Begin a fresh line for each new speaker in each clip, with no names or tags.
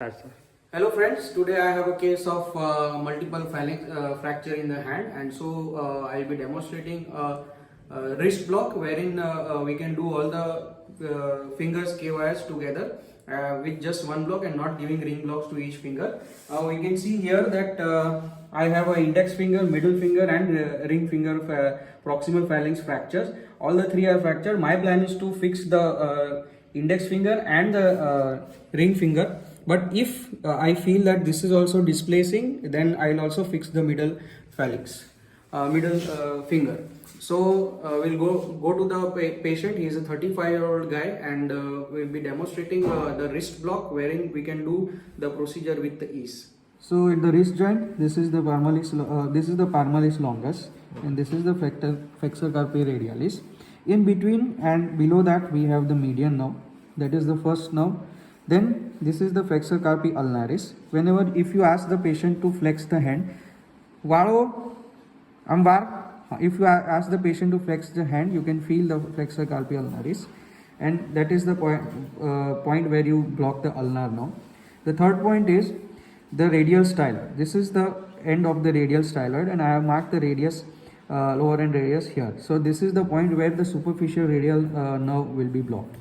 That's all.
Hello friends, today I have a case of multiple phalanx fracture in the hand, and so I'll be demonstrating a wrist block wherein we can do all the fingers KYS together with just one block and not giving ring blocks to each finger. We can see here that I have an index finger, middle finger and ring finger proximal phalanx fractures. All the three are fractured. My plan is to fix the index finger and the ring finger. But if I feel that this is also displacing, then I'll also fix the middle phalanx, middle finger. So we'll go to the patient. He is a 35-year-old guy, and we'll be demonstrating the wrist block wherein we can do the procedure with the ease. So in the wrist joint, this is the palmaris longus, and this is the flexor carpi radialis. In between and below that we have the median nerve, that is the first nerve. Then this is the flexor carpi ulnaris. Whenever if you ask the patient to flex the hand, if you ask the patient to flex the hand, you can feel the flexor carpi ulnaris, and that is the point where you block the ulnar nerve. The third point is the radial styloid. This is the end of the radial styloid, and I have marked the radius, lower end radius here. So this is the point where the superficial radial nerve will be blocked.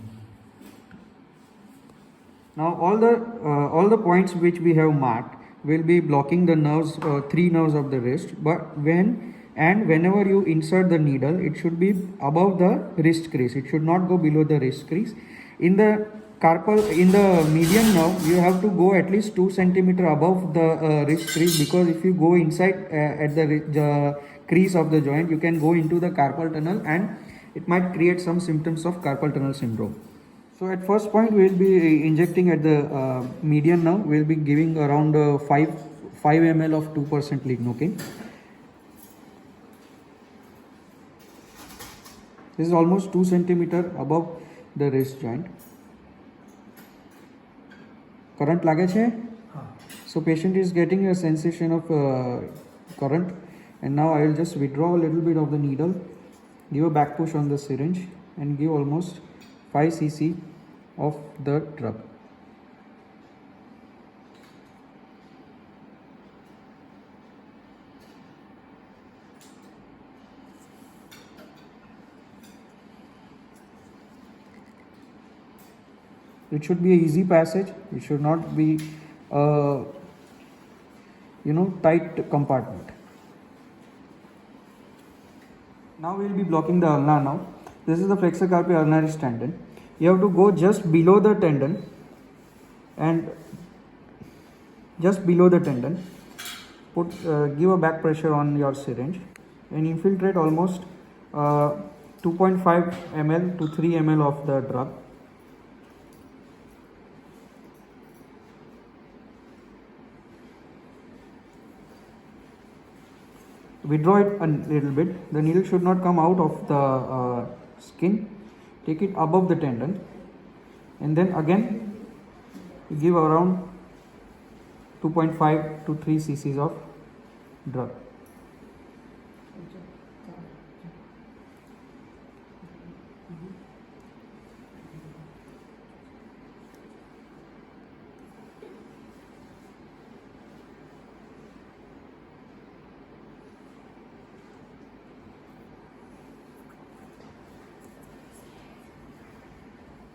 Now all the points which we have marked will be blocking the nerves, three nerves of the wrist. But whenever you insert the needle, it should be above the wrist crease. It should not go below the wrist crease. In the median nerve, you have to go at least 2 cm above the wrist crease, because if you go inside at the crease of the joint, you can go into the carpal tunnel, and it might create some symptoms of carpal tunnel syndrome. So at first point we will be injecting at the median nerve. We will be giving around 5 ml of 2% lignocaine. This is almost 2 cm above the wrist joint. Current lage chhe? So patient is getting a sensation of current, and now I will just withdraw a little bit of the needle, give a back push on the syringe, and give almost 5 cc of the drug. It should be an easy passage. It should not be tight compartment. Now we will be blocking the ulnar now. This is the flexor carpi ulnaris tendon. You have to go just below the tendon, and just below the tendon, give a back pressure on your syringe and infiltrate almost 2.5 ml to 3 ml of the drug. Withdraw it a little bit. The needle should not come out of the skin. Take it above the tendon, and then again give around 2.5 to 3 cc of drug.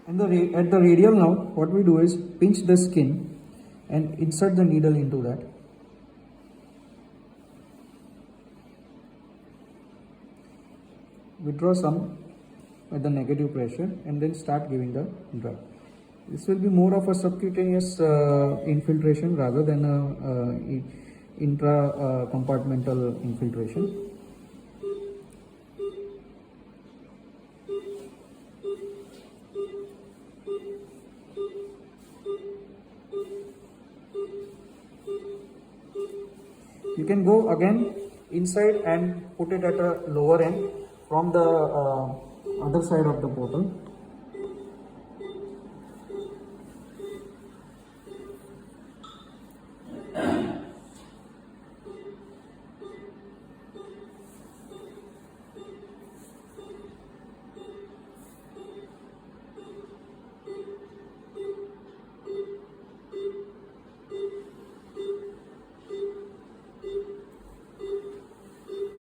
And at the radial now, what we do is pinch the skin and insert the needle into that. Withdraw some at the negative pressure, and then start giving the drug. This will be more of a subcutaneous infiltration rather than a intra-compartmental infiltration. You can go again inside and put it at a lower end from the other side of the bottle.